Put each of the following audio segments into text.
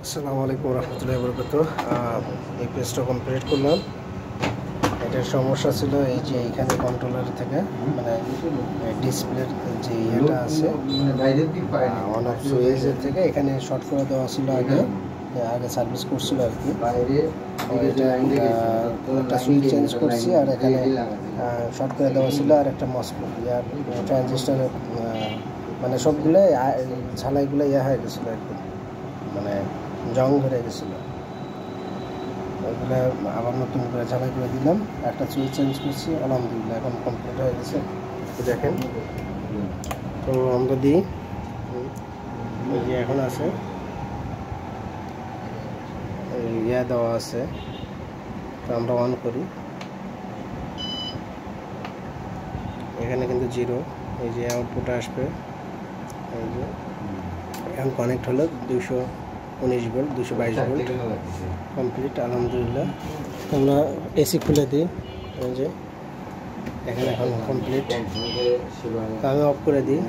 আসসালামু আলাইকুম রহমতুল্লাহি বরকাতুহ। এই পেজটা কমপ্লিট করলাম। এটার সমস্যা ছিল এই যে এইখানে কন্ট্রোলার থেকে মানে ডিসপ্লের যে ইয়েটা আছে অন অফ সুইচের থেকে এখানে শর্ট করে দেওয়া ছিল আগে সার্ভিস করছিল আর কি। এটা একটা সুইচ চেঞ্জ করছি আর এখানে শর্ট করে দেওয়া ছিল আর একটা মসফেট ইয়ার ট্রানজিস্টার মানে সবগুলো ঝালাইগুলো ইয়ে হয়ে গেছিলো একদম, মানে জং ধরে গেছিলো। ওইগুলো আবার নতুন করে ঝালাই করে দিলাম, একটা সুইচ চেঞ্জ করছি, আলহামদুলিল্লাহ এখন কমপ্লিট হয়ে গেছে। দেখেন তো আমরা দিই ওই যে এখন আছে ইয়া দেওয়া আছে, তো আমরা অন করি। এখানে কিন্তু জিরো, এই যে আউটপুট আসবে, এই যে এখন কানেক্ট হলো 219 ভোল্ট 222 ভোল্ট কমপ্লিট আলহামদুলিল্লাহ। আমরা এসি খুলে দিই, এই যে এখানে এখন কমপ্লিট। আমি অফ করে দিই,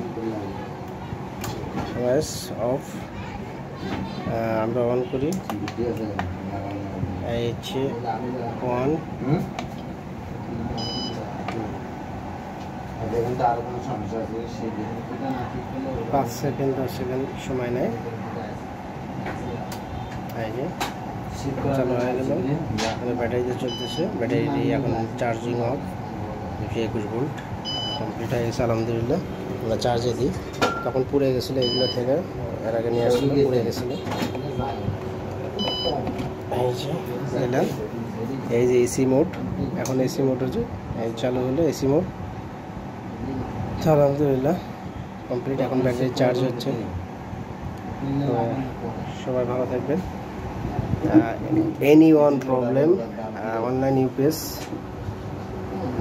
ব্যাস অফ। আমরা অন করি, এই হচ্ছে অন। 5 সেকেন্ড 10 সেকেন্ড সময় নেয়। এই যে চালু হয়ে গেল, ব্যাটারিতে চলতেছে, ব্যাটারিটি এখন চার্জিং অফ 21 ভোল্ট কমপ্লিট হয়ে গেছে আলহামদুলিল্লাহ। আমরা চার্জে দিই, তখন পুড়ে গেছিলো এগুলো থেকে, এর আগে নিয়ে আসলে পুড়ে গেছিলো। এই যে এটা, এই যে এসি মোড, এখন এসি মোড হচ্ছে, এই চালু হলো এসি মোড। আলহামদুলিল্লাহ কমপ্লিট, এখন ব্যাটারি চার্জ হচ্ছে। সবাই ভালো থাকবেন। Any one problem online UPS,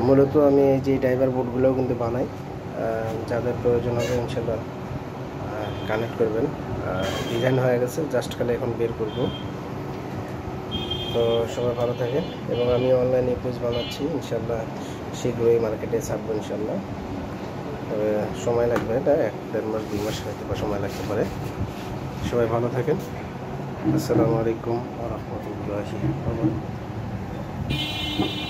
মূলত আমি এই যে ড্রাইভার বোর্ডগুলোও কিন্তু বানাই, যাদের প্রয়োজন হবে ইনশাল্লাহ কানেক্ট করবেন। ডিজাইন হয়ে গেছে, জাস্ট খালি এখন বের করব। তো সবাই ভালো থাকেন, এবং আমি অনলাইন ইউপিএস বানাচ্ছি ইনশাল্লাহ, শীঘ্রই মার্কেটে ছাড়বো ইনশাল্লাহ। তবে সময় লাগবে, এটা 1-1.5 মাস 2 মাস হয়তো বা সময় লাগতে পারে। সবাই ভালো থাকেন। আসসালামু আলাইকুম ওয়া রাহমাতুল্লাহি ওয়া বারাকাতুহু।